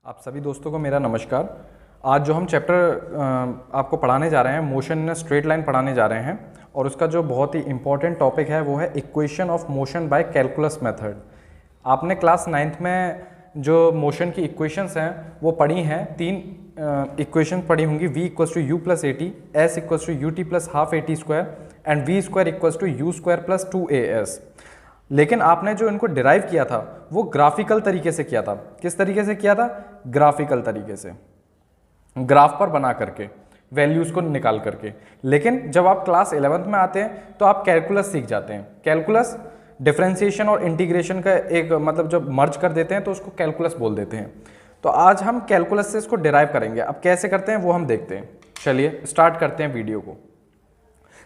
आप सभी दोस्तों को मेरा नमस्कार। आज जो हम चैप्टर आपको पढ़ाने जा रहे हैं, मोशन इन स्ट्रेट लाइन पढ़ाने जा रहे हैं, और उसका जो बहुत ही इम्पोर्टेंट टॉपिक है वो है equation of motion by calculus method. आपने क्लास 9th में जो मोशन की इक्वेशंस हैं वो पढ़ी हैं। तीन इक्वेशन पढ़ी होंगी, v equals to u plus a t, s equals to u t plus half a t square and v square equals to u square plus 2as। लेकिन आपने जो इनको डिराइव किया था वो ग्राफिकल तरीके से किया था। किस तरीके से किया था? ग्राफिकल तरीके से, ग्राफ पर बना करके, वैल्यूज को निकाल करके। लेकिन जब आप क्लास 11th में आते हैं तो आप कैलकुलस सीख जाते हैं। कैलकुलस डिफरेंशिएशन और इंटीग्रेशन का एक मतलब जब मर्ज कर देते हैं तो उसको कैलकुलस बोल देते हैं। तो आज हम कैलकुलस से इसको डिराइव करेंगे। अब कैसे करते हैं वो हम देखते हैं। चलिए स्टार्ट करते हैं वीडियो को।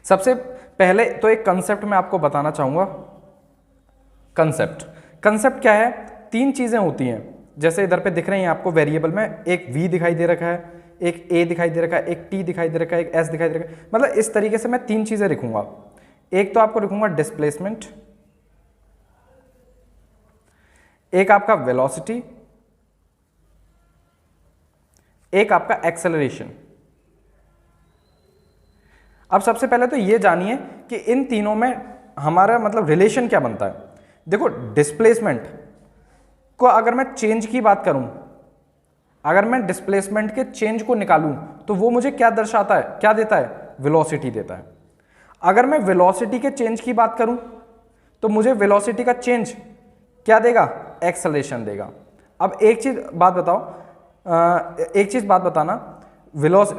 सबसे पहले तो एक कंसेप्ट मैं आपको बताना चाहूँगा। कंसेप्ट क्या है? तीन चीजें होती हैं, जैसे इधर पे दिख रही हैं आपको वेरिएबल में, एक v दिखाई दे रखा है, एक a दिखाई दे रखा है, एक t दिखाई दे रखा है, एक s दिखाई दे रखा है। मतलब इस तरीके से मैं तीन चीजें लिखूंगा। एक तो आपको लिखूंगा डिस्प्लेसमेंट, एक आपका वेलोसिटी, एक आपका एक्सेलरेशन। अब सबसे पहले तो ये जानिए कि इन तीनों में हमारा मतलब रिलेशन क्या बनता है। देखो, डिस्प्लेसमेंट को अगर मैं चेंज की बात करूं, अगर मैं डिस्प्लेसमेंट के चेंज को निकालूं तो वो मुझे क्या दर्शाता है, क्या देता है? वेलोसिटी देता है। अगर मैं वेलोसिटी के चेंज की बात करूं तो मुझे वेलोसिटी का चेंज क्या देगा? एक्सेलरेशन देगा। अब एक चीज बात बताना,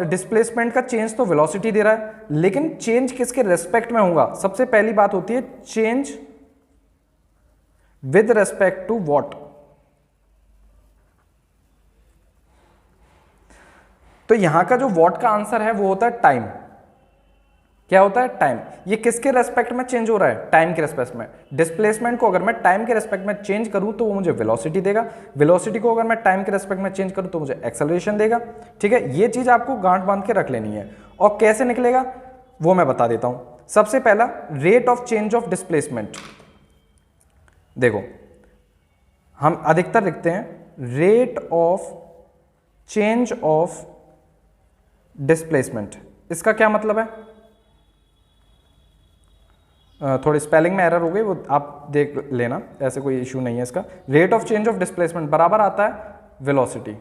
डिस्प्लेसमेंट का चेंज तो वेलोसिटी दे रहा है, लेकिन चेंज किसके रेस्पेक्ट में होगा? सबसे पहली बात होती है change with respect to what. तो यहां का जो व्हाट का आंसर है वो होता है टाइम। क्या होता है? टाइम। ये किसके रेस्पेक्ट में चेंज हो रहा है? टाइम के रेस्पेक्ट में। डिस्प्लेसमेंट को अगर मैं टाइम के रेस्पेक्ट में चेंज करूं तो वो मुझे वेलोसिटी देगा। वेलोसिटी को अगर मैं टाइम के रेस्पेक्ट में चेंज करूं तो मुझे एक्सेलरेशन देगा। ठीक है, ये चीज आपको गांठ बांध के रख लेनी है। और कैसे निकलेगा वो मैं बता देता हूं। सबसे पहला, rate of change of displacement. देखो, हम अधिकतर लिखते हैं rate of change of displacement. इसका क्या मतलब है? थोड़ी स्पेलिंग में एरर हो गई, वो आप देख लेना, ऐसे कोई इश्यू नहीं है इसका। Rate of change of displacement बराबर आता है वेलोसिटी।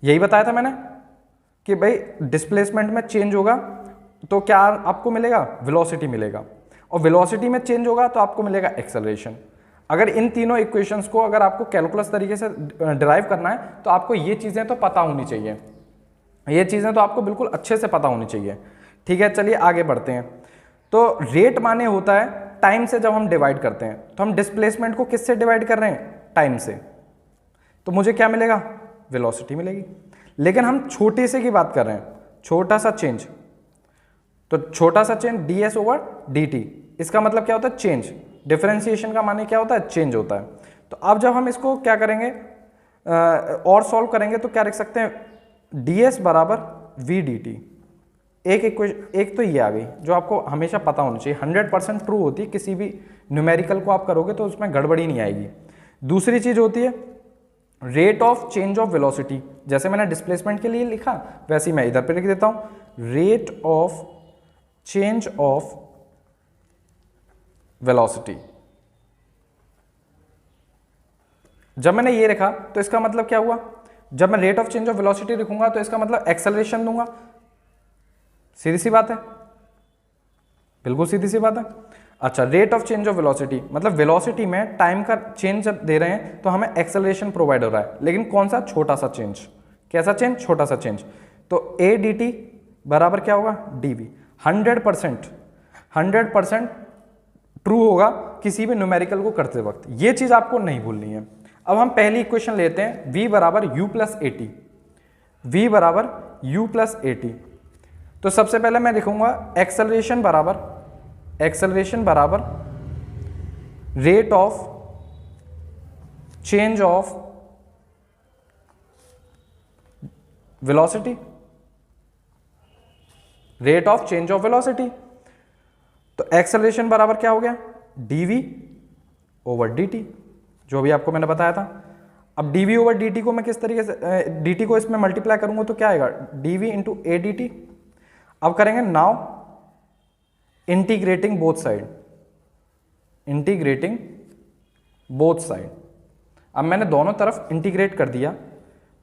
यही बताया था मैंने कि भाई डिस्प्लेसमेंट में चेंज होगा तो क्या आपको मिलेगा? वेलोसिटी मिलेगा। और वेलोसिटी में चेंज होगा तो आपको मिलेगा एक्सेलरेशन। अगर इन तीनों इक्वेशंस को अगर आपको कैलकुलस तरीके से डिराइव करना है तो आपको ये चीजें तो पता होनी चाहिए। ये चीजें तो आपको बिल्कुल अच्छे से पता होनी चाहिए। ठीक है, चलिए आगे बढ़ते हैं। तो रेट माने होता है टाइम से जब हम डिवाइड करते हैं, तो हम डिस्प्लेसमेंट को किससे डिवाइड कर रहे हैं? टाइम से। तो मुझे क्या मिलेगा? वेलोसिटी मिलेगी। लेकिन हम छोटे से की बात कर रहे हैं, छोटा सा चेंज। तो छोटा सा चेंज ds ओवर dt, इसका मतलब क्या होता है? चेंज। डिफरेंशिएशन का माने क्या होता है? चेंज होता है। तो अब जब हम इसको क्या करेंगे और सॉल्व करेंगे तो क्या लिख सकते हैं? ds बराबर v dt। एक तो ये आ गई जो आपको हमेशा पता होनी चाहिए, 100% ट्रू होती है। किसी भी न्यूमेरिकल को आप करोगे तो उसमें गड़बड़ी नहीं आएगी। दूसरी चीज होती है rate of change of velocity. जैसे मैंने डिस्प्लेसमेंट के लिए लिखा वैसे ही मैं इधर पे लिख देता हूं, rate of change of velocity. जब मैंने ये लिखा तो इसका मतलब क्या हुआ? जब मैं rate of change of velocity लिखूंगा तो इसका मतलब एक्सेलरेशन दूंगा। सीधी सी बात है, बिल्कुल सीधी सी बात है। अच्छा, rate of change of velocity मतलब वेलोसिटी में टाइम का चेंज जब दे रहे हैं तो हमें एक्सेलरेशन प्रोवाइड हो रहा है, लेकिन कौन सा? छोटा सा चेंज। कैसा चेंज? छोटा सा चेंज। तो a dt बराबर क्या होगा? dv। 100% ट्रू होगा किसी भी न्यूमेरिकल को करते वक्त। ये चीज आपको नहीं भूलनी है। अब हम पहली इक्वेशन लेते हैं, v बराबर u plus a t. v बराबर u प्लस ए टी। तो सबसे पहले मैं लिखूंगा एक्सेलरेशन बराबर rate of change of velocity. Rate of change of velocity. तो एक्सेलरेशन बराबर क्या हो गया? dv ओवर dt, जो भी आपको मैंने बताया था। अब dv ओवर dt को मैं किस तरीके से dt को इसमें मल्टीप्लाई करूंगा तो क्या आएगा, dv into A D T. अब करेंगे now integrating both side, integrating both side. अब मैंने दोनों तरफ इंटीग्रेट कर दिया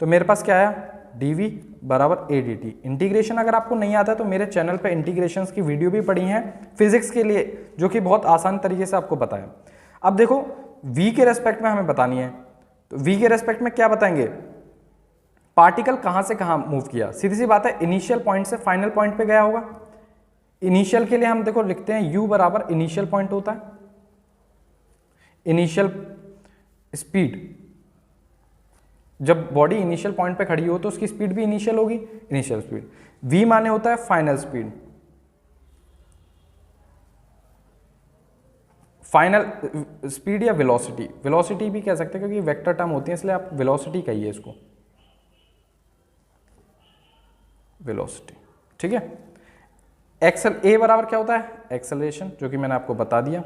तो मेरे पास क्या आया, dv बराबर ए डी टी। इंटीग्रेशन अगर आपको नहीं आता तो मेरे चैनल पे इंटीग्रेशंस की वीडियो भी पड़ी हैं फिजिक्स के लिए, जो कि बहुत आसान तरीके से आपको बताया। अब देखो v के रेस्पेक्ट में हमें बतानी है, तो v के रेस्पेक्ट में क्या बताएंगे, पार्टिकल कहां से कहां मूव किया। सीधी सी बात है, इनिशियल पॉइंट से फाइनल पॉइंट पे गया होगा। इनिशियल के लिए हम देखो लिखते हैं u बराबर इनिशियल पॉइंट होता है, इनिशियल स्पीड। जब बॉडी इनिशियल पॉइंट पे खड़ी हो तो उसकी स्पीड भी इनिशियल होगी, इनिशियल स्पीड। v माने होता है फाइनल स्पीड, फाइनल स्पीड या वेलोसिटी, वेलोसिटी भी कह सकते हैं क्योंकि वेक्टर टर्म होती है, इसलिए आप वेलोसिटी कहिए इसको, वेलोसिटी। ठीक है, एक्सल ए बराबर क्या होता है, एक्सेलरेशन, जो कि मैंने आपको बता दिया।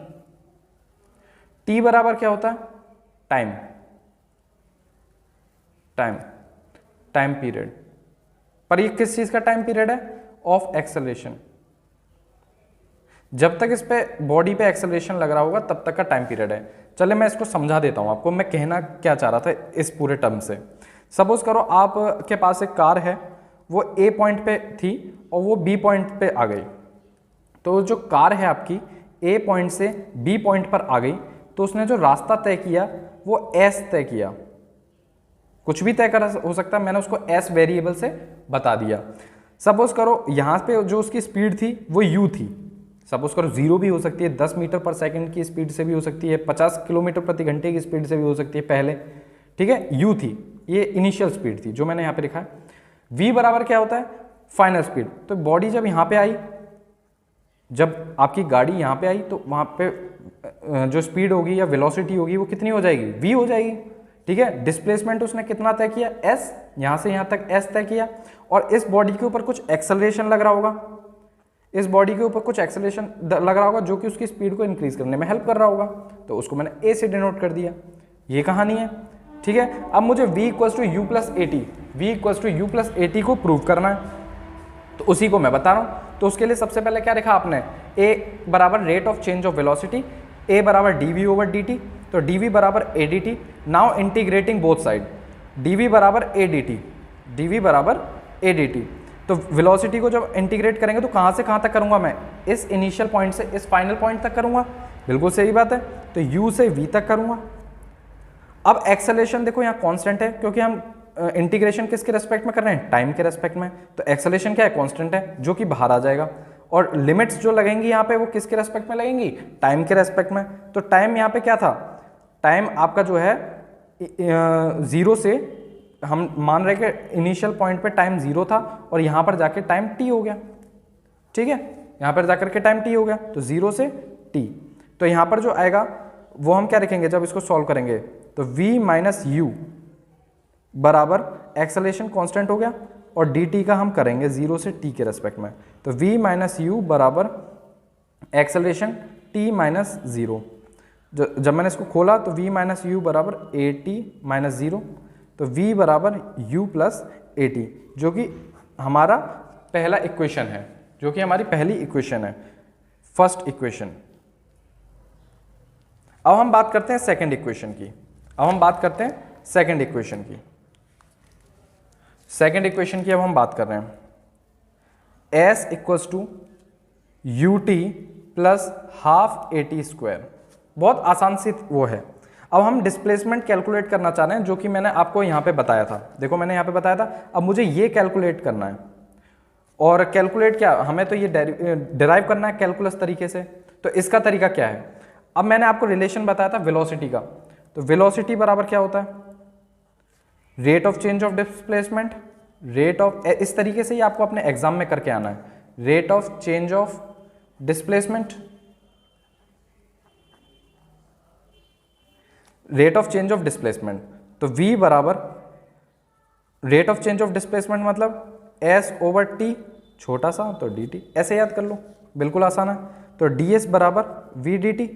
टी बराबर क्या होता है, टाइम, टाइम, टाइम पीरियड। पर ये किस चीज का टाइम पीरियड है, ऑफ एक्सेलरेशन। जब तक इस पे बॉडी पे एक्सेलरेशन लग रहा होगा तब तक का टाइम पीरियड है। चले मैं इसको समझा देता हूं आपको, मैं कहना क्या चाह रहा था इस पूरे टर्म से। सपोज करो आपके पास एक कार है, वो ए पॉइंट पे थी और वो बी पॉइंट पे आ गई। तो जो कार है आपकी ए पॉइंट से बी पॉइंट पर आ गई, तो उसने जो रास्ता तय किया वो एस तय किया, कुछ भी तय कर हो सकता है, मैंने उसको एस वेरिएबल से बता दिया। सपोज करो यहाँ पे जो उसकी स्पीड थी वो यू थी, सपोज करो 0 भी हो सकती है, 10 मीटर पर सेकंड की स्पीड से भी हो सकती है, 50 किलोमीटर प्रति घंटे की स्पीड से भी हो सकती है पहले। ठीक है, यू थी, ये इनिशियल स्पीड थी जो मैंने यहाँ पे लिखा है। v बराबर क्या होता है, फाइनल स्पीड। तो बॉडी जब यहाँ पे आई, जब आपकी गाड़ी यहाँ पे आई तो वहाँ पे जो स्पीड होगी या वेलोसिटी होगी वो कितनी हो जाएगी, v हो जाएगी। ठीक है, डिस्प्लेसमेंट उसने कितना तय किया, s, यहाँ से यहाँ तक s तय किया। और इस बॉडी के ऊपर कुछ एक्सेलरेशन लग रहा होगा, इस बॉडी के ऊपर कुछ एक्सेलरेशन लग रहा होगा जो कि उसकी स्पीड को इंक्रीज करने में हेल्प कर रहा होगा, तो उसको मैंने a से डिनोट कर दिया। ये कहानी है। ठीक है, अब मुझे v equals to u plus a t, v equals to u plus a t को प्रूव करना है, तो उसी को मैं बता रहा हूँ। तो उसके लिए सबसे पहले क्या लिखा आपने, a बराबर rate of change of velocity, a बराबर dv ओवर dt, तो dv बराबर A D T. Now integrating both side, dv बराबर ए डी टी, dv बराबर ए डी टी। तो वेलोसिटी को जब इंटीग्रेट करेंगे तो कहाँ से कहाँ तक करूँगा मैं, इस इनिशियल पॉइंट से इस फाइनल पॉइंट तक करूँगा, बिल्कुल सही बात है। तो u से v तक करूँगा। अब एक्सेलरेशन देखो यहाँ कांस्टेंट है, क्योंकि हम इंटीग्रेशन किसके रेस्पेक्ट में कर रहे हैं, टाइम के रेस्पेक्ट में। तो एक्सेलरेशन क्या है, कांस्टेंट है, जो कि बाहर आ जाएगा। और लिमिट्स जो लगेंगी यहाँ पे वो किसके रेस्पेक्ट में लगेंगी, टाइम के रेस्पेक्ट में। तो टाइम यहाँ पे क्या था, टाइम आपका जो है 0 से, हम मान रहे कि इनिशियल पॉइंट पे टाइम 0 था और यहाँ पर जाके टाइम t हो गया। ठीक है, यहाँ पर जाकर के टाइम t हो गया, तो 0 से t। तो यहाँ पर जो आएगा वो हम क्या लिखेंगे जब इसको सॉल्व करेंगे, तो v माइनस यू बराबर एक्सेलरेशन कांस्टेंट हो गया और dt का हम करेंगे 0 से t के रेस्पेक्ट में। तो v माइनस यू बराबर एक्सेलरेशन t माइनस 0। जब मैंने इसको खोला तो v माइनस यू बराबर ए टी माइनस 0, तो v बराबर u प्लस ए टी, जो कि हमारा पहला इक्वेशन है, जो कि हमारी पहली इक्वेशन है, फर्स्ट इक्वेशन। अब हम बात करते हैं सेकंड इक्वेशन की। अब हम बात करते हैं सेकंड इक्वेशन की। सेकंड इक्वेशन की अब हम बात कर रहे हैं, s equals to u t plus half a t square. बहुत आसान सी वो है। अब हम डिस्प्लेसमेंट कैलकुलेट करना चाह रहे हैं, जो कि मैंने आपको यहाँ पे बताया था। देखो मैंने यहाँ पे बताया था, अब मुझे ये कैलकुलेट करना है। और कैलकुलेट क्या, हमें तो ये डिराइव करना है कैलकुलस तरीके से। तो इसका तरीका क्या है, अब मैंने आपको रिलेशन बताया था वेलोसिटी का। तो वेलोसिटी बराबर क्या होता है, rate of change of displacement, rate of, इस तरीके से ही आपको अपने एग्जाम में करके आना है, rate of change of displacement, rate of change of displacement. तो v बराबर rate of change of displacement मतलब s ओवर t, छोटा सा तो dt, ऐसे याद कर लो, बिल्कुल आसान है। तो ds बराबर v dt।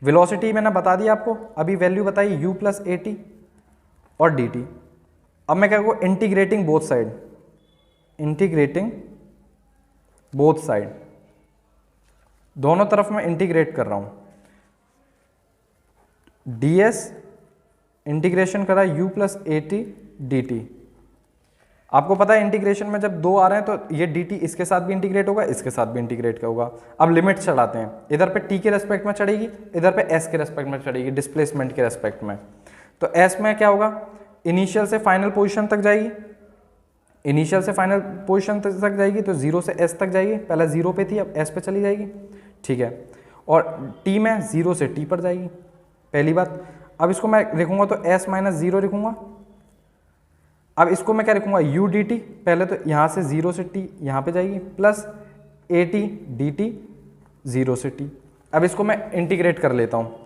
वेलोसिटी मैंने बता दिया आपको, अभी वैल्यू बताई u प्लस ए टी। और dt। अब मैं क्या करूँगा, integrating both side, integrating both side, दोनों तरफ मैं इंटीग्रेट कर रहा हूँ। ds इंटीग्रेशन करा u plus a T D T. आपको पता है इंटीग्रेशन में जब दो आ रहे हैं तो ये dt इसके साथ भी इंटीग्रेट होगा, इसके साथ भी इंटीग्रेट होगा। अब लिमिट चढ़ाते हैं, इधर पे t के रेस्पेक्ट में चढ़ेगी, इधर पे s के रेस्पेक्ट में चढ़ेगी, डिस्प्लेसमेंट के रेस्पेक्ट में। तो s में क्या होगा, इनिशियल से फाइनल पोजीशन तक जाएगी, इनिशियल से फाइनल पोजीशन तक जाएगी, तो 0 से s तक जाएगी। पहले 0 पे थी, अब s पे चली जाएगी, ठीक है। और t में 0 से t पर जाएगी, पहली बात। अब इसको मैं लिखूंगा तो s माइनस 0 लिखूंगा। अब इसको मैं क्या लिखूंगा, u dt, पहले तो यहाँ से 0 से t यहाँ पे जाएगी, plus a T D T 0 से t। अब इसको मैं इंटीग्रेट कर लेता हूँ।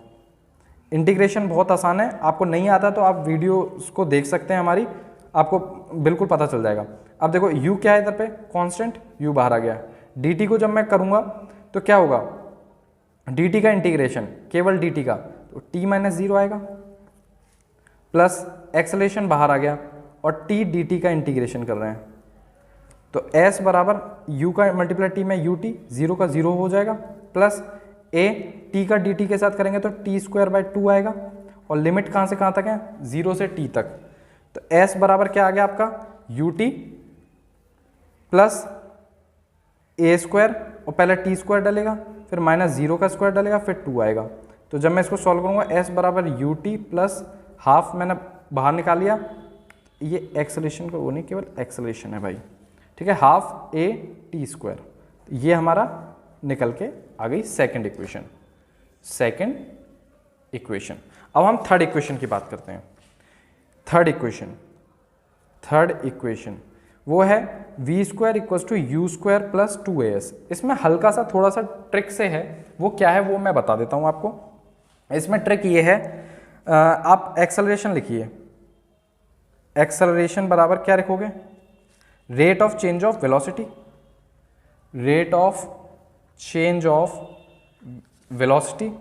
इंटीग्रेशन बहुत आसान है, आपको नहीं आता तो आप वीडियो को देख सकते हैं हमारी, आपको बिल्कुल पता चल जाएगा। अब देखो u क्या है इधर पे, कांस्टेंट, u बाहर आ गया। dt को जब मैं करूँगा तो क्या होगा, dt का इंटीग्रेशन, केवल dt का, तो t माइनस 0 आएगा, प्लस एक्सेलरेशन बाहर आ गया, और t dt का इंटीग्रेशन कर रहे हैं, तो s बराबर u का मल्टीप्लाई t में ut, 0 का 0 हो जाएगा, प्लस a t का dt के साथ करेंगे तो t स्क्वायर बाई 2 आएगा। और लिमिट कहाँ से कहाँ तक है, 0 से t तक। तो s बराबर क्या आ गया आपका, ut प्लस a स्क्वायर, और पहले t स्क्वायर डलेगा, फिर माइनस 0 का स्क्वायर डलेगा, फिर 2 आएगा। तो जब मैं इसको सॉल्व करूँगा, s बराबर ut प्लस हाफ मैंने बाहर निकाल लिया, ये एक्सेलरेशन का वो नहीं, केवल एक्सेलरेशन है भाई, ठीक है, हाफ a t स्क्वायर। ये हमारा निकल के आ गई सेकंड इक्वेशन, सेकंड इक्वेशन। अब हम थर्ड इक्वेशन की बात करते हैं। थर्ड इक्वेशन वो है v square equals to u square plus 2as। इसमें हल्का सा थोड़ा सा ट्रिक से है, वो क्या है वो मैं बता देता हूँ आपको। इसमें ट्रिक ये है, आप एक्सेलरेशन लिखिए, एक्सेलरेशन बराबर क्या लिखोगे, rate of change of velocity, rate of change of velocity,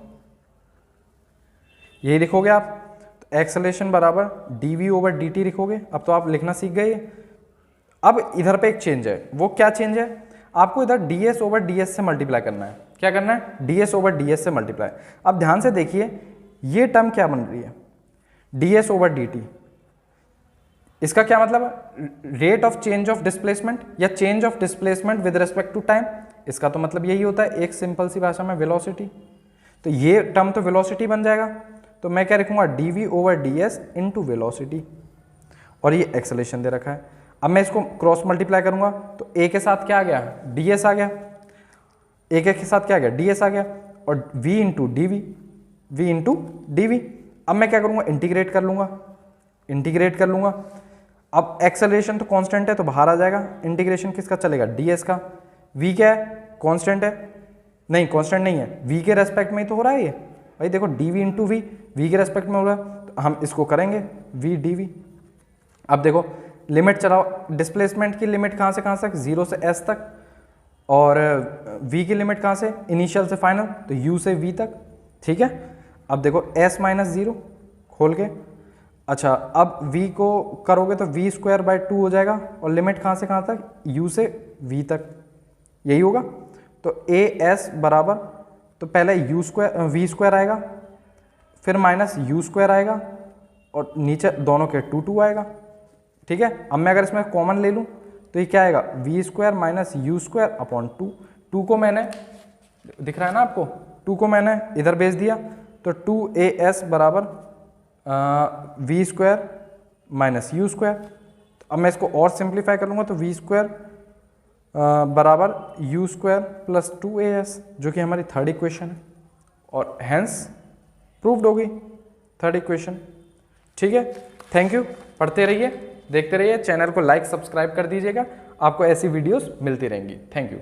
यही लिखोगे आप। तो एक्सेलरेशन बराबर dv ओवर dt लिखोगे। अब तो आप लिखना सीख गए। अब इधर पे एक चेंज है, वो क्या चेंज है, आपको इधर ds ओवर ds से मल्टीप्लाई करना है। क्या करना है, ds ओवर ds से मल्टीप्लाई। अब ध्यान से देखिए, ये टर्म क्या बन रही है, ds ओवर dt। इसका क्या मतलब है, rate of change of displacement या change of displacement with respect to time. इसका तो मतलब यही होता है, एक सिंपल सी भाषा में वेलोसिटी। तो ये टर्म तो वेलोसिटी बन जाएगा। तो मैं क्या लिखूंगा, dv over ds into velocity, और ये एक्सेलरेशन दे रखा है। अब मैं इसको क्रॉस मल्टीप्लाई करूंगा तो a के साथ क्या आ गया, ds आ गया, a के साथ क्या आ गया, ds आ गया, और v इंटू dv। अब मैं क्या करूंगा, इंटीग्रेट कर लूंगा। अब एक्सेलरेशन तो कांस्टेंट है तो बाहर आ जाएगा, इंटीग्रेशन किसका चलेगा, ds का। v क्या है, कांस्टेंट है, नहीं कांस्टेंट नहीं है, v के रेस्पेक्ट में ही तो हो रहा है ये भाई। देखो dv इंटू v, v के रेस्पेक्ट में हो रहा है, तो हम इसको करेंगे v dv। अब देखो लिमिट चलाओ, डिस्प्लेसमेंट की लिमिट कहाँ से कहाँ तक, 0 से s तक, और v की लिमिट कहाँ से, इनिशियल से फाइनल, तो u से v तक, ठीक है। अब देखो s माइनस 0 खोल के, अच्छा अब v को करोगे तो v स्क्वायर बाई 2 हो जाएगा, और लिमिट कहाँ से कहाँ तक, u से v तक, यही होगा। तो as बराबर, तो पहले v स्क्वायर आएगा, फिर माइनस u स्क्वायर आएगा, और नीचे दोनों के 2 आएगा, ठीक है। अब मैं अगर इसमें कॉमन ले लूँ तो ये क्या आएगा, v square minus you square upon 2 को मैंने, दिख रहा है ना आपको, 2 को मैंने इधर भेज दिया, तो 2as बराबर v square minus you square. तो अब मैं इसको और सिंप्लीफाई कर लूँगा तो v स्क्वायर बराबर यू स्क्वायर प्लस 2as, जो कि हमारी थर्ड इक्वेशन है, और हैंस प्रूव्ड होगी थर्ड इक्वेशन, ठीक है। थैंक यू, पढ़ते रहिए, देखते रहिए, चैनल को लाइक सब्सक्राइब कर दीजिएगा, आपको ऐसी वीडियोस मिलती रहेंगी। Thank you.